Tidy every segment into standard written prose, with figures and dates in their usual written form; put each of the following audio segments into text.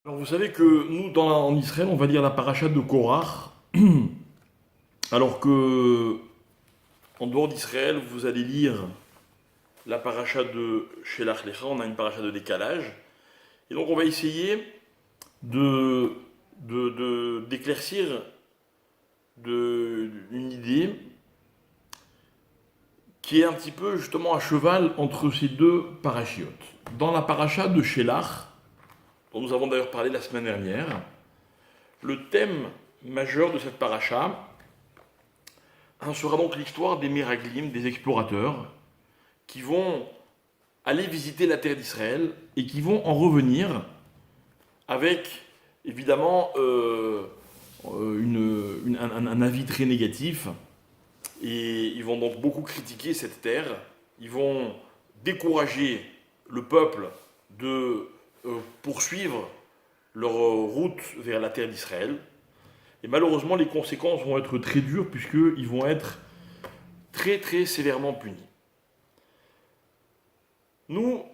Alors vous savez que nous, en Israël, on va lire la paracha de Korach, alors que en dehors d'Israël, vous allez lire la paracha de Shelach Lecha, on a une paracha de décalage. Et donc on va essayer de, d'éclaircir une idée qui est un petit peu justement à cheval entre ces deux parachiotes. Dans la paracha de Shelach, dont nous avons d'ailleurs parlé la semaine dernière, le thème majeur de cette paracha sera donc l'histoire des Méraglim, des explorateurs, qui vont aller visiter la terre d'Israël et qui vont en revenir avec évidemment un avis très négatif. Et ils vont donc beaucoup critiquer cette terre. Ils vont décourager le peuple de poursuivre leur route vers la terre d'Israël. Et malheureusement, les conséquences vont être très dures puisqu'ils vont être très très sévèrement punis. Nous,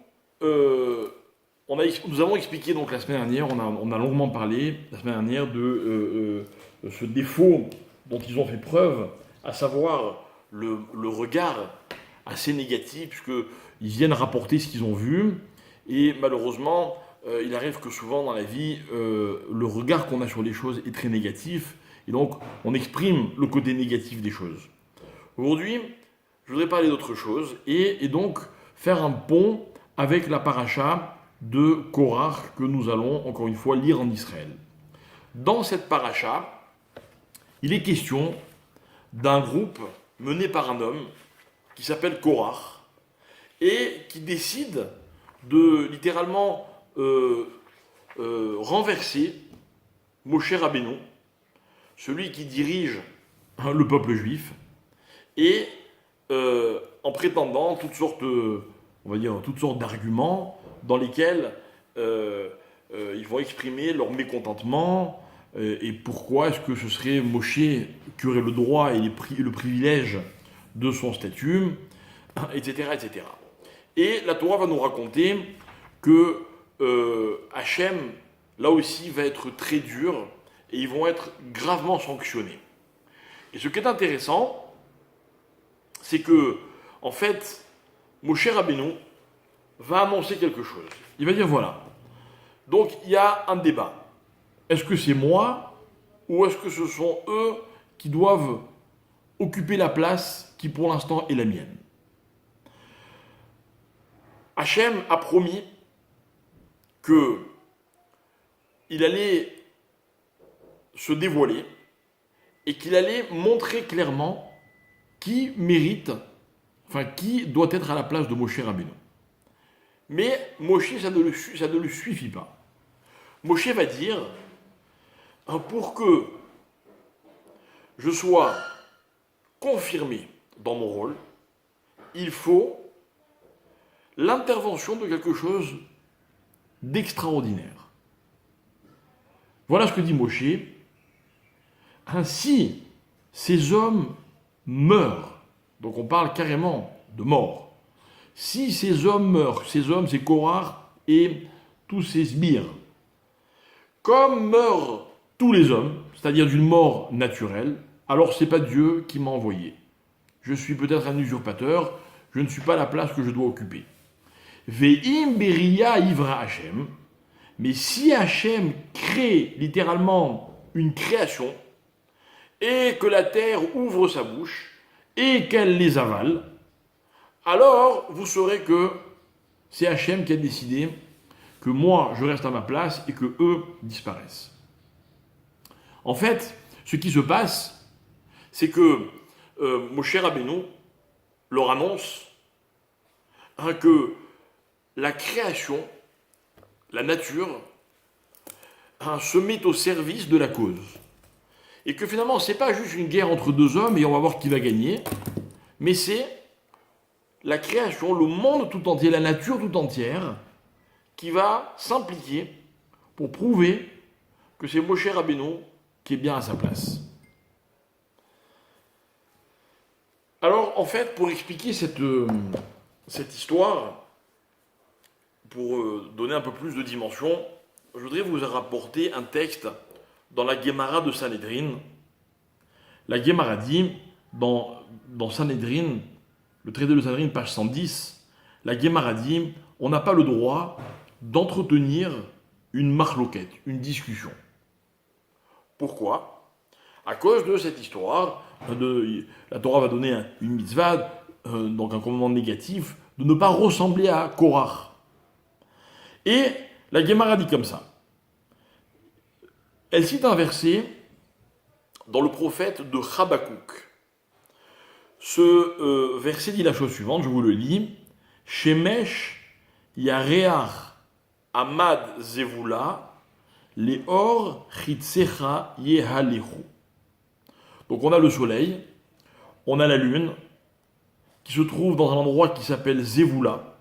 nous avons expliqué donc la semaine dernière, on a longuement parlé la semaine dernière de ce défaut dont ils ont fait preuve, à savoir le regard assez négatif, puisqu'ils viennent rapporter ce qu'ils ont vu, et malheureusement, il arrive que souvent dans la vie, le regard qu'on a sur les choses est très négatif, et donc on exprime le côté négatif des choses. Aujourd'hui, je voudrais parler d'autre chose, et donc faire un pont avec la paracha de Korach que nous allons, encore une fois, lire en Israël. Dans cette paracha, il est question d'un groupe mené par un homme qui s'appelle Korach et qui décide de littéralement renverser Moshe Rabbeinu, celui qui dirige le peuple juif, et en prétendant toutes sortes d'arguments dans lesquels ils vont exprimer leur mécontentement et pourquoi est-ce que ce serait Moshe qui aurait le droit et le privilège de son statut, etc., etc. Et la Torah va nous raconter que Hachem, là aussi, va être très dur et ils vont être gravement sanctionnés. Et ce qui est intéressant, c'est que, en fait, Moshe Rabbeinu va annoncer quelque chose. Il va dire voilà. Donc il y a un débat. Est-ce que c'est moi ou est-ce que ce sont eux qui doivent occuper la place qui pour l'instant est la mienne? Hachem a promis que il allait se dévoiler et qu'il allait montrer clairement qui mérite, qui doit être à la place de Moshe Rabbeinu. Mais Moshe, ça ne le suffit pas. Moshe va dire, pour que je sois confirmé dans mon rôle, il faut l'intervention de quelque chose d'extraordinaire. Voilà ce que dit Moshe. Ainsi, ces hommes meurent. Donc on parle carrément de mort. Si ces hommes meurent, ces hommes, c'est Korach et tous ces sbires, comme meurent tous les hommes, c'est-à-dire d'une mort naturelle, alors c'est pas Dieu qui m'a envoyé. Je suis peut-être un usurpateur, je ne suis pas la place que je dois occuper. Ve'im beria ivra Hachem, mais si Hachem crée littéralement une création, et que la terre ouvre sa bouche, et qu'elle les avale, alors vous saurez que c'est Hachem qui a décidé que moi je reste à ma place et que eux disparaissent. En fait, ce qui se passe, c'est que Moshe Rabbeinu leur annonce que la création, la nature, se met au service de la cause. Et que finalement, ce n'est pas juste une guerre entre deux hommes et on va voir qui va gagner, mais c'est la création, le monde tout entier, la nature tout entière, qui va s'impliquer pour prouver que c'est Moshe Rabbeinu qui est bien à sa place. Alors, en fait, pour expliquer cette histoire, pour donner un peu plus de dimension, je voudrais vous rapporter un texte dans la Guémara de Sanhedrin. La Guémara dit, dans Sanhedrin, le traité de Sanhedrin, page 110, la Guémara dit, on n'a pas le droit d'entretenir une marloquette, une discussion. Pourquoi? À cause de cette histoire, la Torah va donner une mitzvah, donc un commandement négatif, de ne pas ressembler à Korach. Et la Guémara dit comme ça. Elle cite un verset dans le prophète de Habakkuk. Ce verset dit la chose suivante, je vous le lis. Shemesh yareach amad zevula leor chitsecha yehalechu. Donc on a le soleil, on a la lune, qui se trouve dans un endroit qui s'appelle Zevula,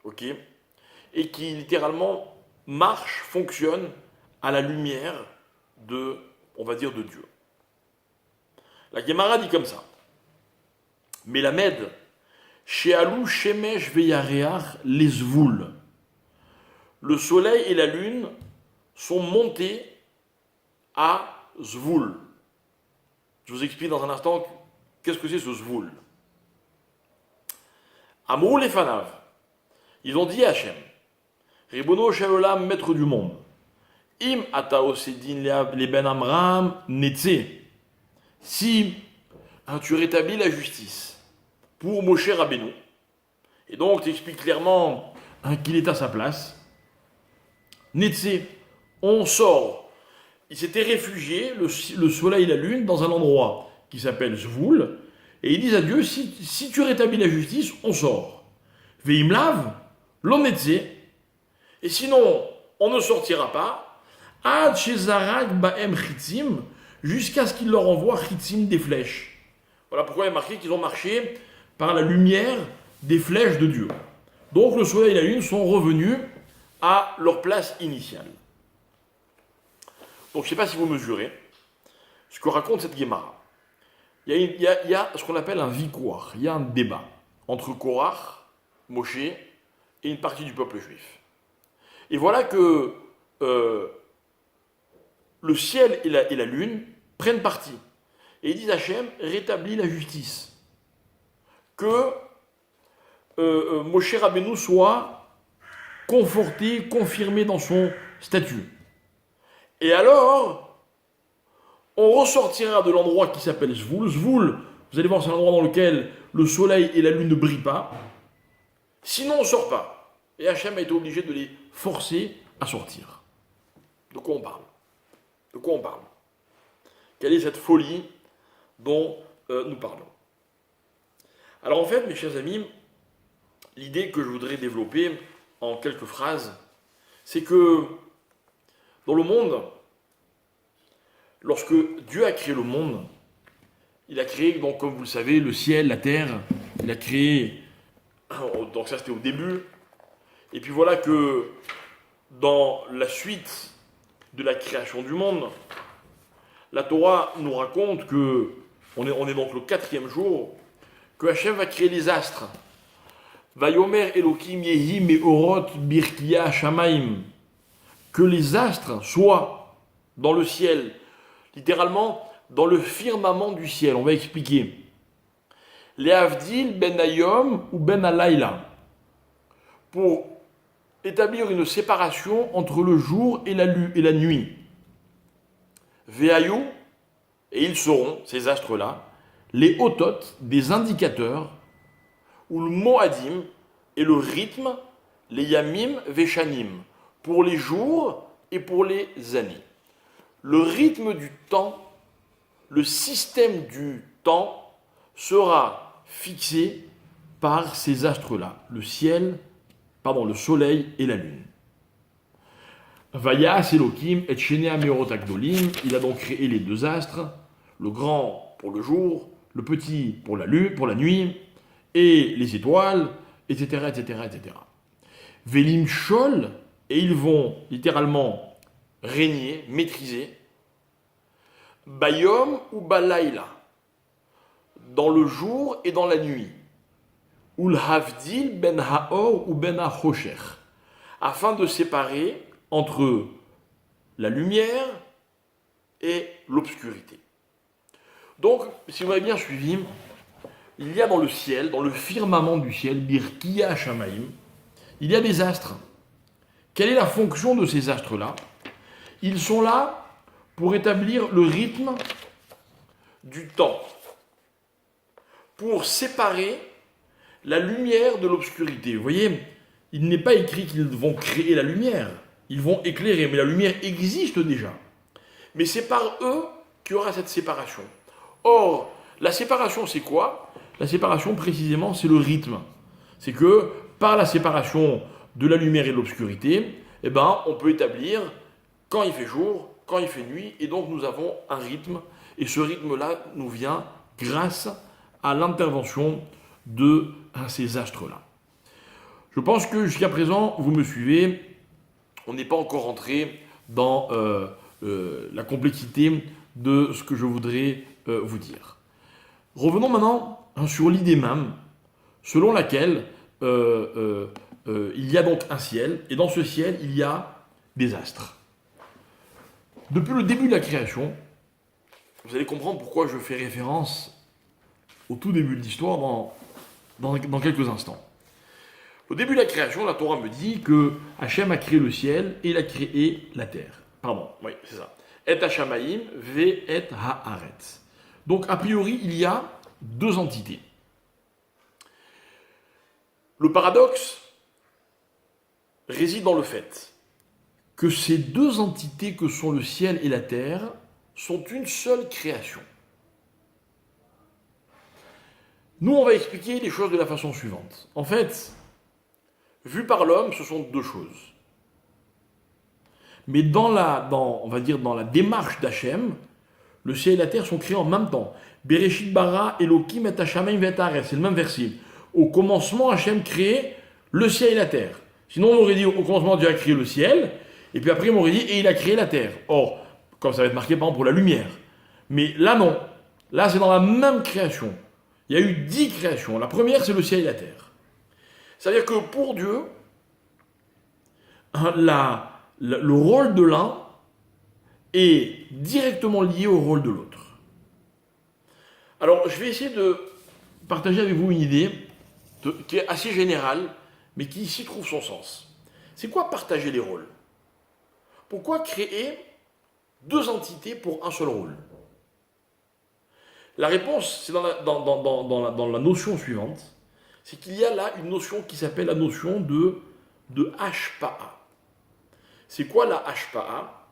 ok, et qui littéralement marche, fonctionne à la lumière de, on va dire, de Dieu. La Guémara dit comme ça. Melamed, Shealou Shemesh Veyareach les Zvul. Le soleil et la lune sont montés à Zvul. Je vous explique dans un instant qu'est-ce que c'est ce Zvul. Amrou les Fanav, ils ont dit à Hachem, Ribono Shalolam, maître du monde, Im ata osedin les ben Amram netze, si tu rétablis la justice pour Moshe Rabbeinu, et donc tu expliques clairement qu'il est à sa place, netze, on sort. Il s'était réfugié, le soleil et la lune, dans un endroit qui s'appelle Zvul, et ils disent à Dieu, si tu rétablis la justice, on sort. Veimlav, l'onnetse, et sinon, on ne sortira pas, ad shezarak baem chitzim, jusqu'à ce qu'il leur envoie chitzim des flèches. Voilà pourquoi il est marqué qu'ils ont marché par la lumière des flèches de Dieu. Donc le soleil et la lune sont revenus à leur place initiale. Donc je ne sais pas si vous mesurez ce que raconte cette Guémara. Il y a ce qu'on appelle un vikouar, il y a un débat entre Korach, Moshe et une partie du peuple juif. Et voilà que le ciel et la lune prennent parti. Et ils disent à Hachem, rétablis la justice. Que Moshe Rabbeinu soit conforté, confirmé dans son statut. Et alors, on ressortira de l'endroit qui s'appelle Zvul. Zvul, vous allez voir, c'est un endroit dans lequel le soleil et la lune ne brillent pas. Sinon, on ne sort pas. Et Hachem a été obligé de les forcer à sortir. De quoi on parle? De quoi on parle? Quelle est cette folie dont nous parlons? Alors en fait, mes chers amis, l'idée que je voudrais développer en quelques phrases, c'est que dans le monde, lorsque Dieu a créé le monde, il a créé, donc, comme vous le savez, le ciel, la terre, il a créé, donc ça c'était au début, et puis voilà que dans la suite de la création du monde, la Torah nous raconte que, on est donc le 4e jour, que Hachem va créer les astres. Vayomer Elohim Yehi Meorot Birkia Shamaim. Que les astres soient dans le ciel, littéralement dans le firmament du ciel. On va expliquer. Les Avdil ben Ayom ou ben Alayla. Pour établir une séparation entre le jour et la nuit. Veayou, et ils seront, ces astres-là, les otot, des indicateurs, ou le moadim, et le rythme, les yamim veshanim, pour les jours et pour les années. Le rythme du temps, le système du temps sera fixé par ces astres-là, le soleil et la lune. Vayas Elohim et Shenea Meorot Agdolim, il a donc créé les deux astres, le grand pour le jour, le petit pour la nuit, et les étoiles, etc., etc., etc. Velim Shol, et ils vont littéralement régner, maîtriser, Bayom ou Balayla, dans le jour et dans la nuit, Ul Havdil ben Haor ou ben Hachosher, afin de séparer entre la lumière et l'obscurité. Donc, si vous m'avez bien suivi, il y a dans le ciel, dans le firmament du ciel, Birkia Shamaim, il y a des astres. Quelle est la fonction de ces astres-là? Ils sont là pour établir le rythme du temps, pour séparer la lumière de l'obscurité. Vous voyez, il n'est pas écrit qu'ils vont créer la lumière, ils vont éclairer, mais la lumière existe déjà. Mais c'est par eux qu'il y aura cette séparation. Or, la séparation, c'est quoi? La séparation, précisément, c'est le rythme. C'est que, par la séparation de la lumière et de l'obscurité, eh ben, on peut établir quand il fait jour, quand il fait nuit, et donc nous avons un rythme, et ce rythme-là nous vient grâce à l'intervention de ces astres-là. Je pense que jusqu'à présent, vous me suivez, on n'est pas encore entré dans la complexité de ce que je voudrais vous dire. Revenons maintenant sur l'idée même, selon laquelle il y a donc un ciel, et dans ce ciel, il y a des astres. Depuis le début de la création, vous allez comprendre pourquoi je fais référence au tout début de l'histoire dans quelques instants. Au début de la création, la Torah me dit que Hachem a créé le ciel et il a créé la terre. Pardon, oui, c'est ça. Et Hashamaim, ve et haaretz. Donc, a priori, il y a deux entités. Le paradoxe réside dans le fait que ces deux entités que sont le ciel et la terre sont une seule création. Nous, on va expliquer les choses de la façon suivante. En fait, vu par l'homme, ce sont deux choses. Mais dans la démarche d'Hachem, le ciel et la terre sont créés en même temps. Bereshit bara Elokim et Hashamaim ve haaretz. C'est le même verset. Au commencement, Hachem crée le ciel et la terre. Sinon, on aurait dit au commencement, Dieu a créé le ciel, et puis après, on aurait dit et il a créé la terre. Or, comme ça va être marqué par exemple pour la lumière. Mais là, non. Là, c'est dans la même création. Il y a eu 10 créations. La première, c'est le ciel et la terre. C'est-à-dire que pour Dieu, le rôle de l'un est directement lié au rôle de l'autre. Alors, je vais essayer de partager avec vous une idée qui est assez générale, mais qui ici trouve son sens. C'est quoi partager les rôles? Pourquoi créer deux entités pour un seul rôle? La réponse, c'est dans la notion suivante, c'est qu'il y a là une notion qui s'appelle la notion de hashpa'a. C'est quoi la hashpa'a?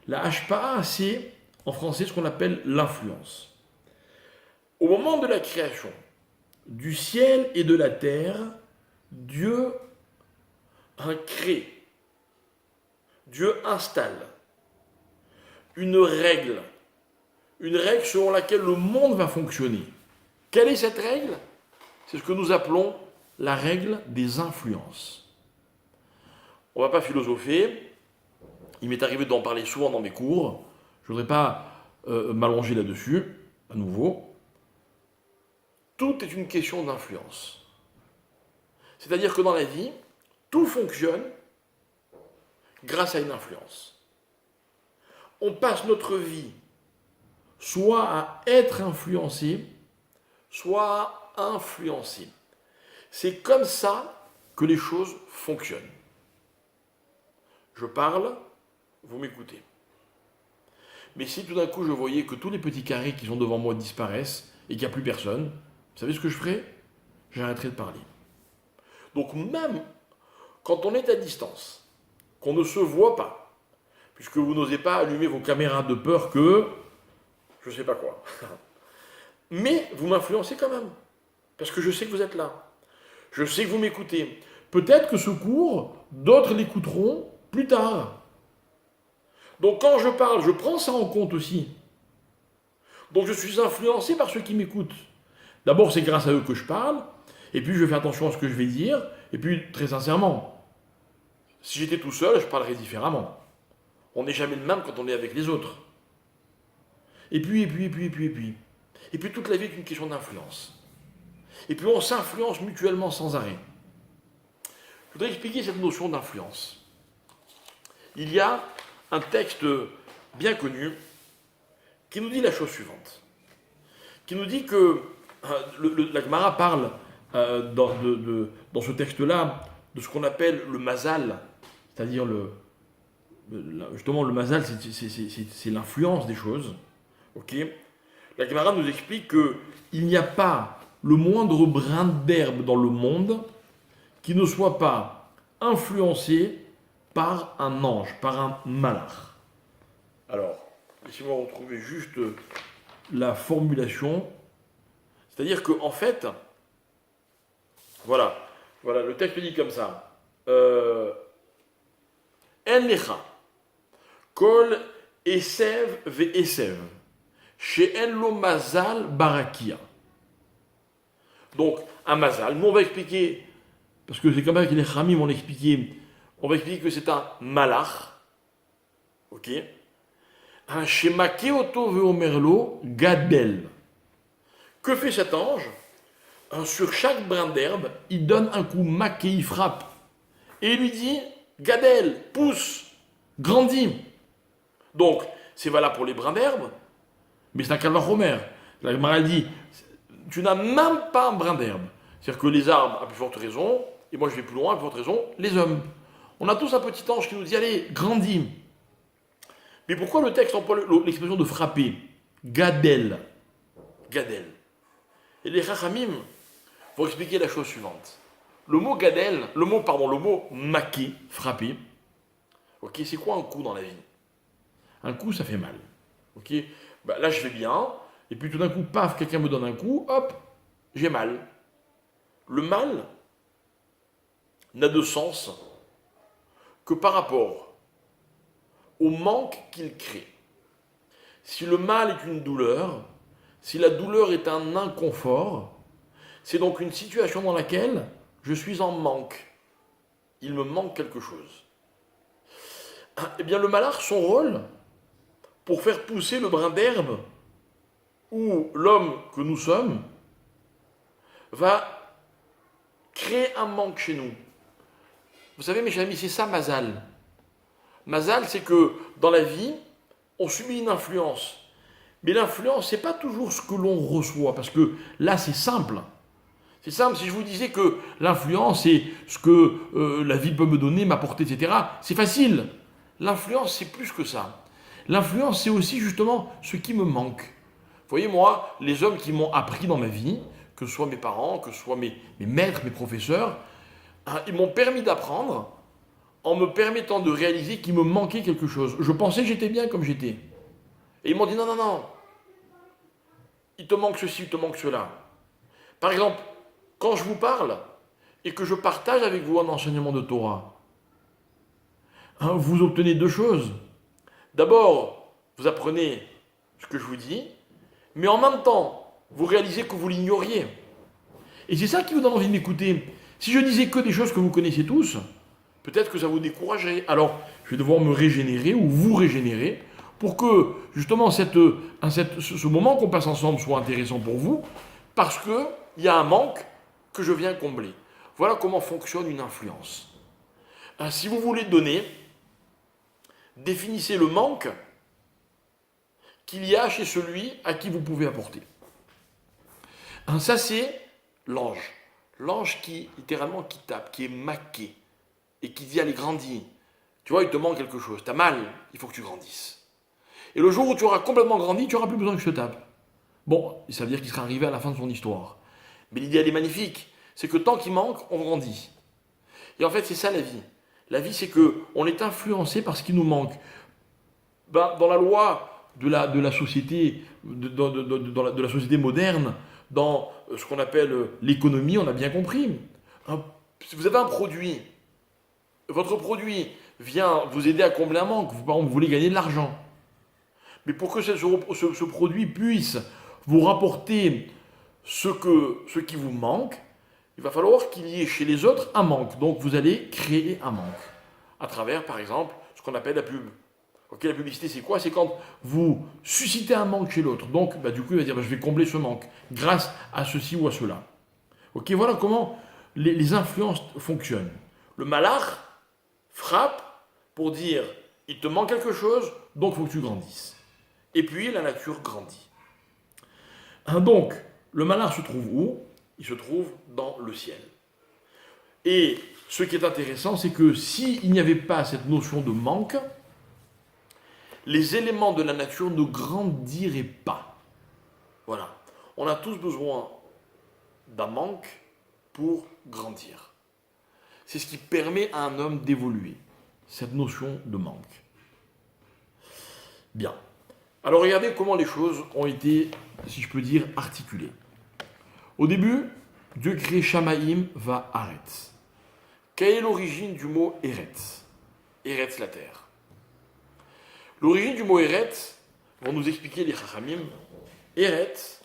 La hashpa'a, c'est en français ce qu'on appelle l'influence. Au moment de la création du ciel et de la terre, Dieu crée, Dieu installe une règle selon laquelle le monde va fonctionner. Quelle est cette règle? C'est ce que nous appelons la règle des influences. On ne va pas philosopher, il m'est arrivé d'en parler souvent dans mes cours, je ne voudrais pas m'allonger là-dessus, à nouveau. Tout est une question d'influence. C'est-à-dire que dans la vie, tout fonctionne grâce à une influence. On passe notre vie soit à être influencé, soit à influencer. C'est comme ça que les choses fonctionnent. Je parle, vous m'écoutez. Mais si tout d'un coup je voyais que tous les petits carrés qui sont devant moi disparaissent et qu'il n'y a plus personne, vous savez ce que je ferais? J'arrêterais de parler. Donc même quand on est à distance, qu'on ne se voit pas, puisque vous n'osez pas allumer vos caméras de peur que, je ne sais pas quoi, mais vous m'influencez quand même, parce que je sais que vous êtes là, je sais que vous m'écoutez. Peut-être que ce cours, d'autres l'écouteront plus tard. Donc quand je parle, je prends ça en compte aussi. Donc je suis influencé par ceux qui m'écoutent. D'abord, c'est grâce à eux que je parle, et puis je fais attention à ce que je vais dire, et puis très sincèrement, si j'étais tout seul, je parlerais différemment. On n'est jamais le même quand on est avec les autres. Et puis, toute la vie est une question d'influence. Et puis on s'influence mutuellement sans arrêt. Je voudrais expliquer cette notion d'influence. il y a un texte bien connu qui nous dit la chose suivante. Qui nous dit que la Gemara parle dans ce texte-là de ce qu'on appelle le mazal, c'est-à-dire justement le mazal, c'est l'influence des choses. Ok. La Gemara nous explique qu'il n'y a pas le moindre brin d'herbe dans le monde qui ne soit pas influencé par un ange, par un malach. Alors, laissez-moi retrouver juste la formulation. C'est-à-dire qu'en fait, voilà, le texte dit comme ça. En lecha, kol esev ve esev, she'en lo mazal barakia. Donc, un mazal, nous on va expliquer, parce que c'est comme ça que les Khamim vont l'expliquer, on va expliquer que c'est un malach, ok, un shemake oto veomerlo gadel. Que fait cet ange? Sur chaque brin d'herbe, il donne un coup maqué, il frappe. Et il lui dit, gadel, pousse, grandis. Donc, c'est valable pour les brins d'herbe, mais c'est un calvachomer. La Gemara dit, tu n'as même pas un brin d'herbe. C'est-à-dire que les arbres, à plus forte raison, et moi je vais plus loin, à plus forte raison, les hommes. On a tous un petit ange qui nous dit, allez, grandis. Mais pourquoi le texte emploie l'expression de frapper? Gadel. Gadel. Et les Chachamim vont expliquer la chose suivante. Le mot gadel, le mot maquer, frapper, ok, c'est quoi un coup dans la vie? Un coup, ça fait mal. Ok, là je vais bien, et puis tout d'un coup, paf, quelqu'un me donne un coup, hop, j'ai mal. Le mal n'a de sens que par rapport au manque qu'il crée. Si le mal est une douleur, si la douleur est un inconfort, c'est donc une situation dans laquelle je suis en manque. Il me manque quelque chose. Eh bien, le malach, son rôle, pour faire pousser le brin d'herbe, où l'homme que nous sommes, va créer un manque chez nous. Vous savez, mes chers amis, c'est ça, Mazal. Mazal, c'est que dans la vie, on subit une influence. Mais l'influence, c'est pas toujours ce que l'on reçoit, parce que là, c'est simple. C'est simple, si je vous disais que l'influence, c'est ce que la vie peut me donner, m'apporter, etc., c'est facile. L'influence, c'est plus que ça. L'influence, c'est aussi justement ce qui me manque. Vous voyez, moi, les hommes qui m'ont appris dans ma vie, que ce soit mes parents, que ce soit mes maîtres, mes professeurs, ils m'ont permis d'apprendre en me permettant de réaliser qu'il me manquait quelque chose. Je pensais que j'étais bien comme j'étais. Et ils m'ont dit non, il te manque ceci, il te manque cela. Par exemple, quand je vous parle et que je partage avec vous un enseignement de Torah, vous obtenez deux choses. D'abord, vous apprenez ce que je vous dis, mais en même temps, vous réalisez que vous l'ignoriez. Et c'est ça qui vous donne envie de m'écouter. Si je disais que des choses que vous connaissez tous, peut-être que ça vous découragerait. Alors, je vais devoir me régénérer ou vous régénérer pour que, justement, ce moment qu'on passe ensemble soit intéressant pour vous, parce qu'il y a un manque que je viens combler. Voilà comment fonctionne une influence. Si vous voulez donner, définissez le manque qu'il y a chez celui à qui vous pouvez apporter. Ça, c'est l'ange. L'ange qui, littéralement, qui tape, qui est maqué, et qui dit, allez, grandis. Tu vois, il te manque quelque chose. Tu as mal, il faut que tu grandisses. Et le jour où tu auras complètement grandi, tu n'auras plus besoin que je te tape. Bon, ça veut dire qu'il sera arrivé à la fin de son histoire. Mais l'idée, elle est magnifique. C'est que tant qu'il manque, on grandit. Et en fait, c'est ça la vie. La vie, c'est qu'on est influencé par ce qui nous manque. Dans la loi de la société, de la société moderne, dans ce qu'on appelle l'économie, on a bien compris. Si vous avez un produit, votre produit vient vous aider à combler un manque. Par exemple, vous voulez gagner de l'argent. Mais pour que ce produit puisse vous rapporter ce qui vous manque, il va falloir qu'il y ait chez les autres un manque. Donc vous allez créer un manque. À travers, par exemple, ce qu'on appelle la pub. Okay, la publicité, c'est quoi? C'est quand vous suscitez un manque chez l'autre. Donc, du coup, il va dire, je vais combler ce manque grâce à ceci ou à cela. Ok, voilà comment les influences fonctionnent. Le malach frappe pour dire, Il te manque quelque chose, donc il faut que tu grandisses. Et puis la nature grandit. Donc, le malheur se trouve où? Il se trouve dans le ciel. Et ce qui est intéressant, c'est que s'il n'y avait pas cette notion de manque, les éléments de la nature ne grandiraient pas. Voilà. On a tous besoin d'un manque pour grandir. C'est ce qui permet à un homme d'évoluer, cette notion de manque. Bien. Alors regardez comment les choses ont été, si je peux dire, articulées. Au début, Dieu crée Shamaïm va Aretz. Quelle est l'origine du mot Eretz? Eretz, la terre. L'origine du mot Eretz, vont nous expliquer les Chachamim. Eretz,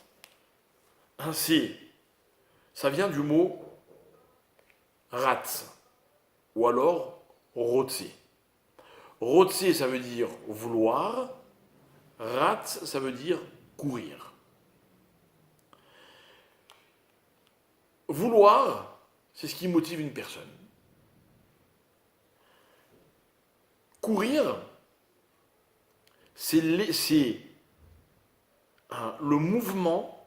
ça vient du mot Ratz, ou alors Rotse. Rotse, ça veut dire vouloir. Ratz, ça veut dire courir. Vouloir, c'est ce qui motive une personne. Courir, c'est le mouvement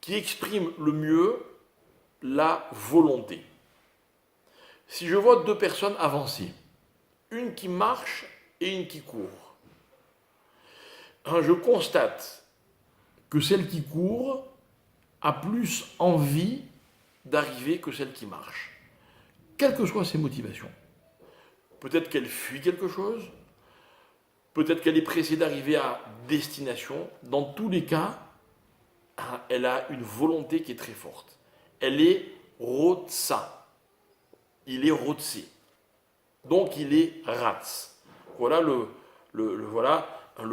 qui exprime le mieux la volonté. Si je vois deux personnes avancer, une qui marche et une qui court, je constate que celle qui court a plus envie d'arriver que celle qui marche, quelles que soient ses motivations. Peut-être qu'elle fuit quelque chose, peut-être qu'elle est pressée d'arriver à destination. Dans tous les cas, elle a une volonté qui est très forte. Elle est rotsa. Il est rotsé. Donc il est ratz. Voilà le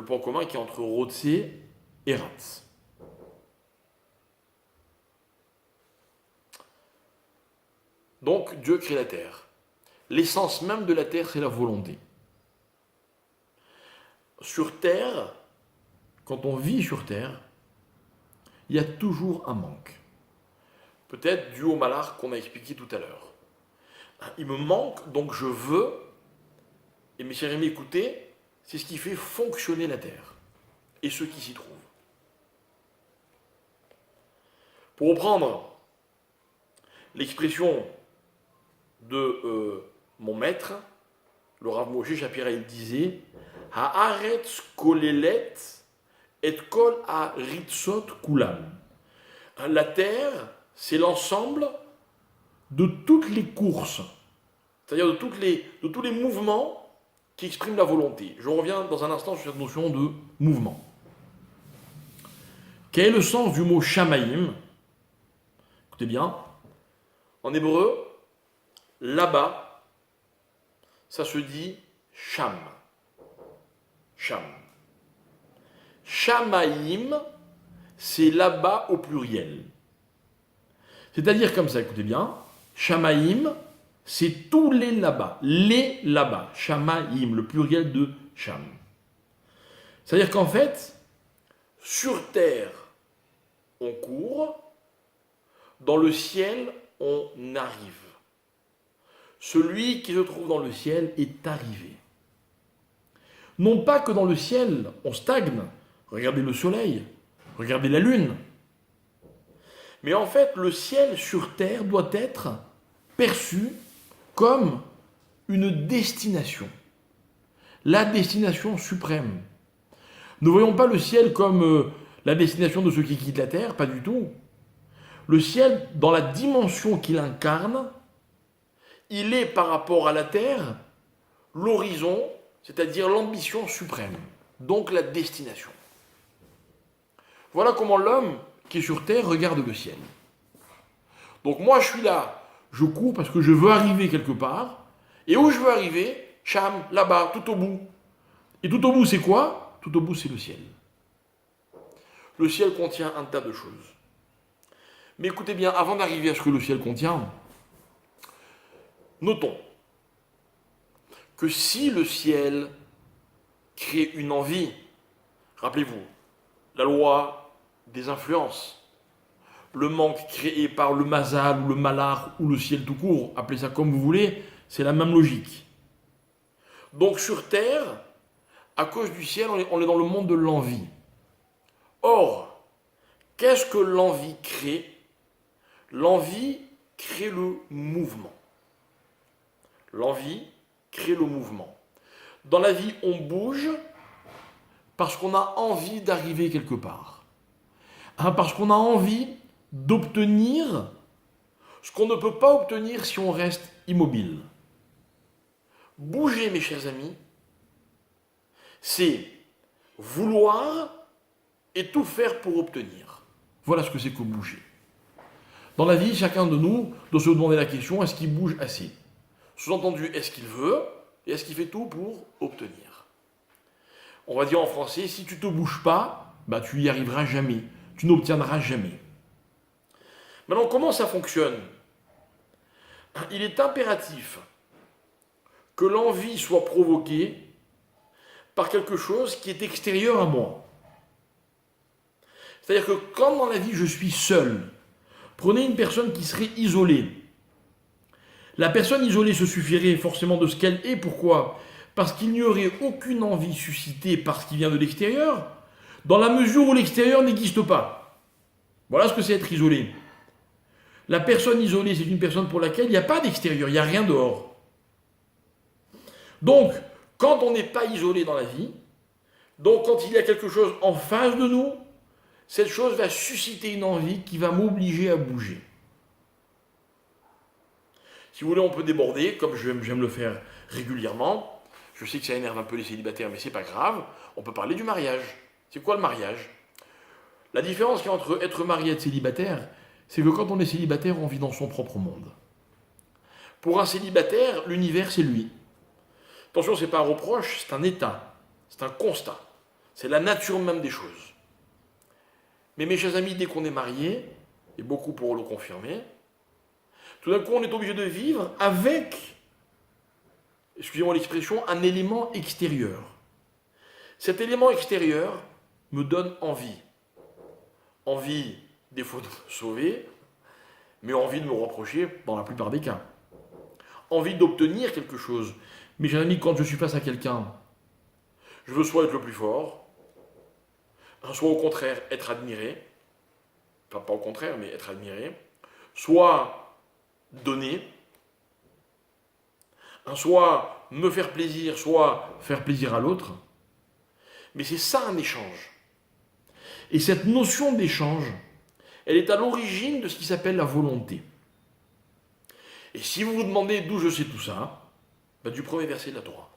point commun qui est entre rotsé et ratz. Donc Dieu crée la terre. L'essence même de la terre, c'est la volonté. Sur terre, quand on vit sur terre, il y a toujours un manque. Peut-être dû au malheur qu'on a expliqué tout à l'heure. Il me manque, donc je veux, et mes chers amis, écoutez, c'est ce qui fait fonctionner la terre et ceux qui s'y trouvent. Pour reprendre l'expression de mon maître, le Rav Moshe Shapira, il disait Haaretz kolelet et kol haritzot kulam. La terre, c'est l'ensemble de toutes les courses, c'est-à-dire de tous les mouvements qui expriment la volonté. Je reviens dans un instant sur cette notion de mouvement. Quel est le sens du mot Shamaïm? Écoutez bien, en hébreu, là-bas, ça se dit Sham. Sham. Shamaïm, c'est là-bas au pluriel. C'est-à-dire comme ça, écoutez bien, Shamaïm, c'est tous les là-bas. Les là-bas. Shamaïm, le pluriel de Sham. C'est-à-dire qu'en fait, sur terre, on court, dans le ciel, on arrive. Celui qui se trouve dans le ciel est arrivé. Non pas que dans le ciel, on stagne. Regardez le soleil, regardez la lune. Mais en fait, le ciel sur terre doit être perçu comme une destination. La destination suprême. Ne voyons pas le ciel comme la destination de ceux qui quittent la terre, pas du tout. Le ciel, dans la dimension qu'il incarne, il est par rapport à la terre l'horizon, c'est-à-dire l'ambition suprême, donc la destination. Voilà comment l'homme qui est sur terre regarde le ciel. Donc moi je suis là, je cours parce que je veux arriver quelque part, et où je veux arriver, Cham, là-bas, tout au bout. Et tout au bout c'est quoi? Tout au bout c'est le ciel. Le ciel contient un tas de choses. Mais écoutez bien, avant d'arriver à ce que le ciel contient, notons que si le ciel crée une envie, rappelez-vous, la loi des influences, le manque créé par le mazal ou le malar ou le ciel tout court, appelez ça comme vous voulez, c'est la même logique. Donc sur Terre, à cause du ciel, on est dans le monde de l'envie. Or, qu'est-ce que l'envie crée? L'envie crée le mouvement. L'envie crée le mouvement. Dans la vie, on bouge parce qu'on a envie d'arriver quelque part. Parce qu'on a envie d'obtenir ce qu'on ne peut pas obtenir si on reste immobile. Bouger, mes chers amis, c'est vouloir et tout faire pour obtenir. Voilà ce que c'est que bouger. Dans la vie, chacun de nous doit se demander la question, est-ce qu'il bouge assez? Sous-entendu, est-ce qu'il veut et est-ce qu'il fait tout pour obtenir? On va dire en français, si tu ne te bouges pas, tu n'y arriveras jamais. Tu n'obtiendras jamais. Maintenant, comment ça fonctionne? Il est impératif que l'envie soit provoquée par quelque chose qui est extérieur à moi. C'est-à-dire que quand dans la vie je suis seul, prenez une personne qui serait isolée. La personne isolée se suffirait forcément de ce qu'elle est. Pourquoi? Parce qu'il n'y aurait aucune envie suscitée par ce qui vient de l'extérieur, dans la mesure où l'extérieur n'existe pas. Voilà ce que c'est être isolé. La personne isolée, c'est une personne pour laquelle il n'y a pas d'extérieur, il n'y a rien dehors. Donc, quand on n'est pas isolé dans la vie, donc quand il y a quelque chose en face de nous, cette chose va susciter une envie qui va m'obliger à bouger. Si vous voulez, on peut déborder, comme j'aime le faire régulièrement. Je sais que ça énerve un peu les célibataires, mais c'est pas grave. On peut parler du mariage. C'est quoi le mariage? La différence qu'il y a entre être marié et être célibataire, c'est que quand on est célibataire, on vit dans son propre monde. Pour un célibataire, l'univers, c'est lui. Attention, ce n'est pas un reproche, c'est un état, c'est un constat. C'est la nature même des choses. Mais mes chers amis, dès qu'on est marié, et beaucoup pourront le confirmer, tout d'un coup, on est obligé de vivre avec, excusez-moi l'expression, un élément extérieur. Cet élément extérieur me donne envie. Envie, des fois, de me sauver, mais envie de me reprocher dans la plupart des cas. Envie d'obtenir quelque chose. Mais j'ai un ami, quand je suis face à quelqu'un, je veux soit être le plus fort, soit au contraire être admiré, enfin pas au contraire, mais être admiré, soit donner, soit me faire plaisir, soit faire plaisir à l'autre. Mais c'est ça un échange. Et cette notion d'échange, elle est à l'origine de ce qui s'appelle la volonté. Et si vous vous demandez d'où je sais tout ça, du premier verset de la Torah.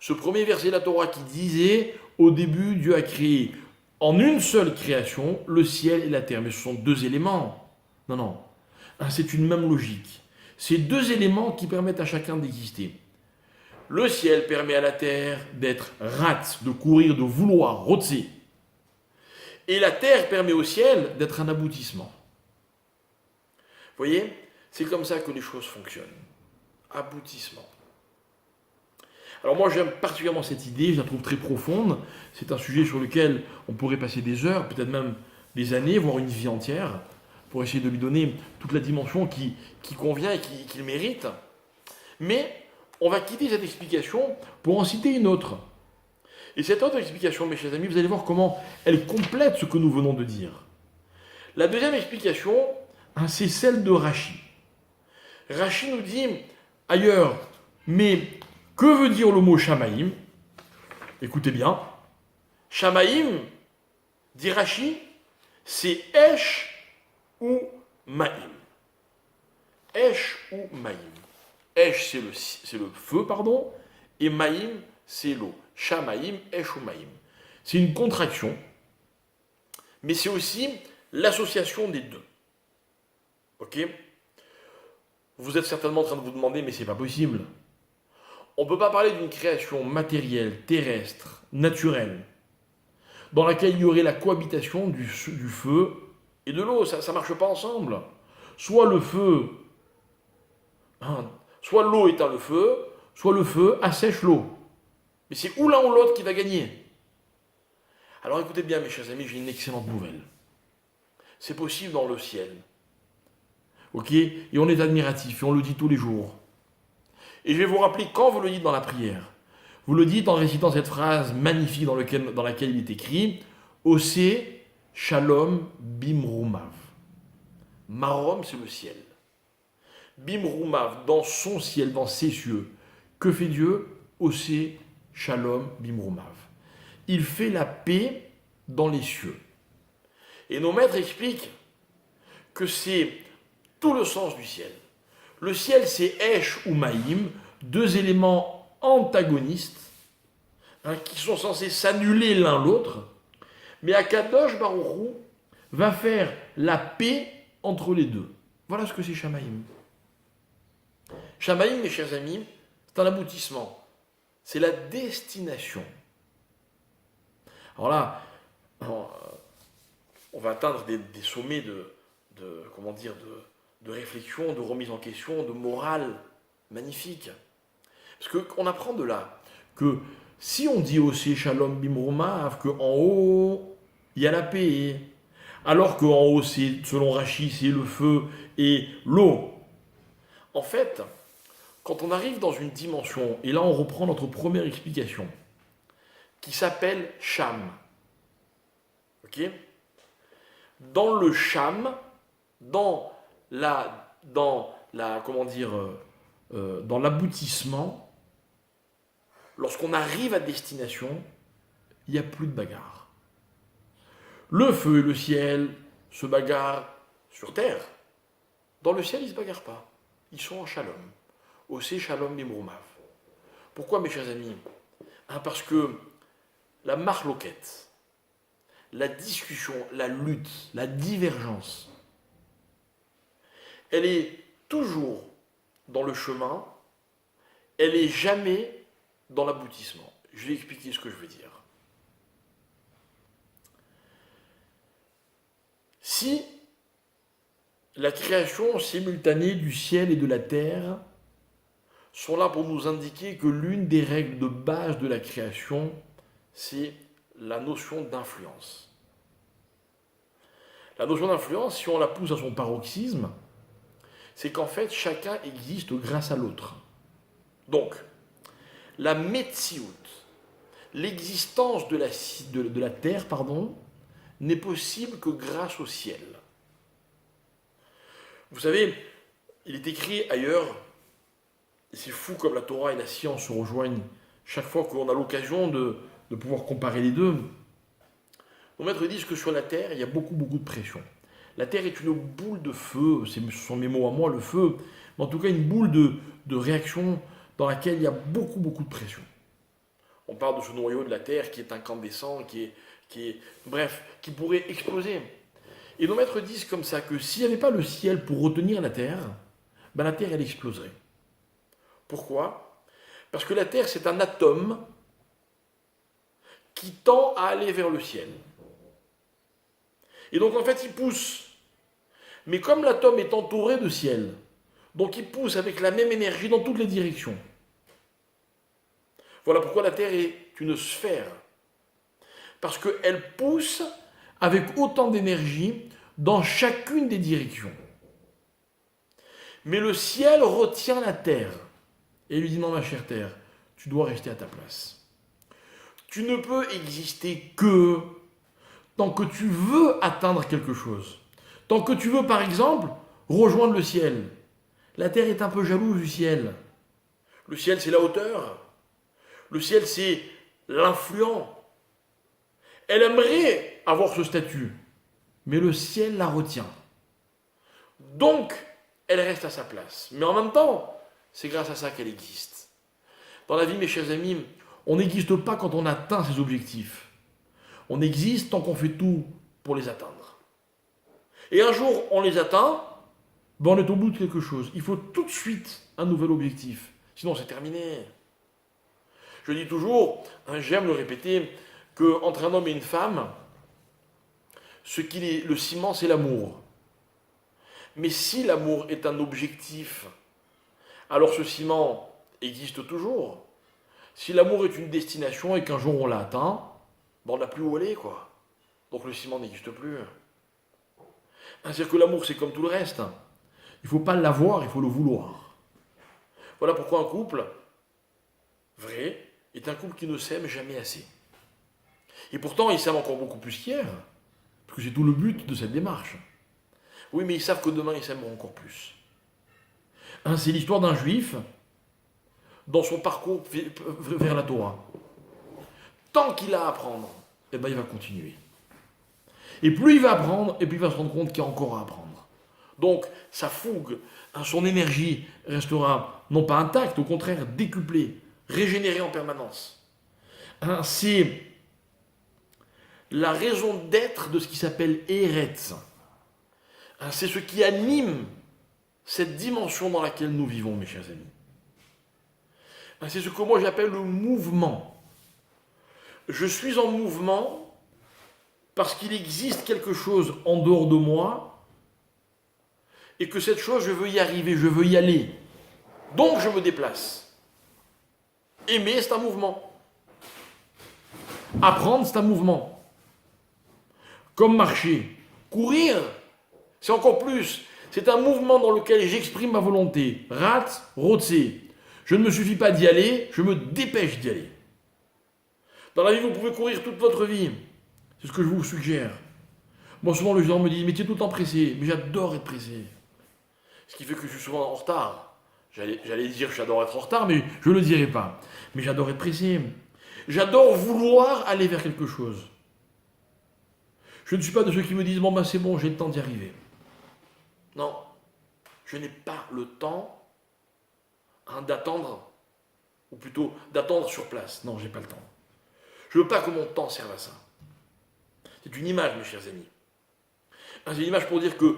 Ce premier verset de la Torah qui disait, au début, Dieu a créé en une seule création le ciel et la terre. Mais ce sont deux éléments. Non. C'est une même logique. C'est deux éléments qui permettent à chacun d'exister. Le ciel permet à la terre d'être rat, de courir, de vouloir, rotser. Et la terre permet au ciel d'être un aboutissement. Vous voyez, c'est comme ça que les choses fonctionnent. Aboutissement. Alors moi j'aime particulièrement cette idée, je la trouve très profonde. C'est un sujet sur lequel on pourrait passer des heures, peut-être même des années, voire une vie entière, pour essayer de lui donner toute la dimension qui convient et qu'il mérite. Mais on va quitter cette explication pour en citer une autre. Et cette autre explication, mes chers amis, vous allez voir comment elle complète ce que nous venons de dire. La deuxième explication, c'est celle de Rashi. Rashi nous dit ailleurs, mais que veut dire le mot Shamaïm? Écoutez bien. Shamaïm, dit Rashi, c'est Esh ou Maïm. Esh ou Maïm. Esh, c'est le feu, et Maïm, c'est l'eau. Shamaïm, Esh ou Maïm. C'est une contraction, mais c'est aussi l'association des deux. Ok? Vous êtes certainement en train de vous demander, mais c'est pas possible. On ne peut pas parler d'une création matérielle, terrestre, naturelle, dans laquelle il y aurait la cohabitation du feu et de l'eau. Ça ne marche pas ensemble. Soit le feu, soit l'eau éteint le feu, soit le feu assèche l'eau. Mais c'est ou l'un ou l'autre qui va gagner. Alors écoutez bien, mes chers amis, j'ai une excellente nouvelle. C'est possible dans le ciel. Ok? Et on est admiratif, et on le dit tous les jours. Et je vais vous rappeler quand vous le dites dans la prière. Vous le dites en récitant cette phrase magnifique dans laquelle il est écrit Osé Shalom Bimrumav. Marom, c'est le ciel. Bimrumav, dans son ciel, dans ses cieux. Que fait Dieu? Osé Shalom Bimrumav. Il fait la paix dans les cieux. Et nos maîtres expliquent que c'est tout le sens du ciel. Le ciel, c'est Esh ou Maïm, deux éléments antagonistes qui sont censés s'annuler l'un l'autre, mais Akadosh Baruch Hu va faire la paix entre les deux. Voilà ce que c'est Shamaïm. Shamaïm, mes chers amis, c'est un aboutissement. C'est la destination. Alors là, on va atteindre des sommets de réflexion, de remise en question, de morale magnifique. Parce qu'on apprend de là que si on dit aussi Shalom Bimrumav, qu'en haut, il y a la paix, alors qu'en haut, selon Rashi, c'est le feu et l'eau. En fait, quand on arrive dans une dimension, et là on reprend notre première explication, qui s'appelle Sham. Ok? Dans le Sham, dans l'aboutissement, lorsqu'on arrive à destination, il n'y a plus de bagarre. Le feu et le ciel se bagarrent sur terre. Dans le ciel, ils ne se bagarrent pas. Ils sont en shalom. Osé shalom bimrumav. Pourquoi, mes chers amis? Parce que la marloquette, la discussion, la lutte, la divergence, elle est toujours dans le chemin, elle n'est jamais dans l'aboutissement. Je vais expliquer ce que je veux dire. Si la création simultanée du ciel et de la terre sont là pour nous indiquer que l'une des règles de base de la création, c'est la notion d'influence. La notion d'influence, si on la pousse à son paroxysme, c'est qu'en fait, chacun existe grâce à l'autre. Donc, la Metsiout, l'existence de la terre, n'est possible que grâce au ciel. Vous savez, il est écrit ailleurs, et c'est fou comme la Torah et la science se rejoignent chaque fois qu'on a l'occasion de pouvoir comparer les deux. Nos maîtres disent que sur la terre, il y a beaucoup de pression. La terre est une boule de feu, ce sont mes mots à moi, le feu, mais en tout cas une boule de réaction dans laquelle il y a beaucoup de pression. On parle de ce noyau de la terre qui est incandescent, qui pourrait exploser. Et nos maîtres disent comme ça que s'il n'y avait pas le ciel pour retenir la terre elle exploserait. Pourquoi? Parce que la terre c'est un atome qui tend à aller vers le ciel. Et donc en fait il pousse. Mais comme l'atome est entouré de ciel, donc il pousse avec la même énergie dans toutes les directions. Voilà pourquoi la Terre est une sphère. Parce qu'elle pousse avec autant d'énergie dans chacune des directions. Mais le ciel retient la Terre et lui dit non ma chère Terre, tu dois rester à ta place. Tu ne peux exister que tant que tu veux atteindre quelque chose. Tant que tu veux par exemple rejoindre le ciel. La Terre est un peu jalouse du ciel. Le ciel c'est la hauteur. Le ciel, c'est l'influent. Elle aimerait avoir ce statut, mais le ciel la retient. Donc, elle reste à sa place. Mais en même temps, c'est grâce à ça qu'elle existe. Dans la vie, mes chers amis, on n'existe pas quand on atteint ses objectifs. On existe tant qu'on fait tout pour les atteindre. Et un jour, on les atteint, on est au bout de quelque chose. Il faut tout de suite un nouvel objectif. Sinon, c'est terminé. Je dis toujours, j'aime le répéter, qu'entre un homme et une femme, le ciment, c'est l'amour. Mais si l'amour est un objectif, alors ce ciment existe toujours. Si l'amour est une destination et qu'un jour on l'a atteint, on n'a plus où aller, quoi. Donc le ciment n'existe plus. C'est-à-dire que l'amour, c'est comme tout le reste. Il ne faut pas l'avoir, il faut le vouloir. Voilà pourquoi un couple vrai est un couple qui ne s'aime jamais assez. Et pourtant, ils s'aiment encore beaucoup plus qu'hier, parce que c'est tout le but de cette démarche. Oui, mais ils savent que demain, ils s'aimeront encore plus. Hein, c'est l'histoire d'un juif dans son parcours vers la Torah. Tant qu'il a à apprendre, eh ben, il va continuer. Et plus il va apprendre, et plus il va se rendre compte qu'il y a encore à apprendre. Donc, sa fougue, son énergie restera non pas intacte, au contraire décuplée, régénérée en permanence. Hein, c'est la raison d'être de ce qui s'appelle Eretz. Hein, c'est ce qui anime cette dimension dans laquelle nous vivons, mes chers amis. Hein, c'est ce que moi j'appelle le mouvement. Je suis en mouvement parce qu'il existe quelque chose en dehors de moi et que cette chose, je veux y arriver, je veux y aller. Donc je me déplace. Aimer, c'est un mouvement. Apprendre, c'est un mouvement. Comme marcher. Courir, c'est encore plus. C'est un mouvement dans lequel j'exprime ma volonté. Rat, rotse. Je ne me suffis pas d'y aller, je me dépêche d'y aller. Dans la vie, vous pouvez courir toute votre vie. C'est ce que je vous suggère. Moi, souvent, les gens me disent, mais tu es tout le temps pressé. Mais j'adore être pressé. Ce qui fait que je suis souvent en retard. J'allais dire que j'adore être en retard, mais je ne le dirai pas. Mais j'adore être pressé. J'adore vouloir aller vers quelque chose. Je ne suis pas de ceux qui me disent, bon, ben c'est bon, j'ai le temps d'y arriver. Non. Je n'ai pas le temps d'attendre, ou plutôt d'attendre sur place. Non, j'ai pas le temps. Je ne veux pas que mon temps serve à ça. C'est une image, mes chers amis. C'est une image pour dire que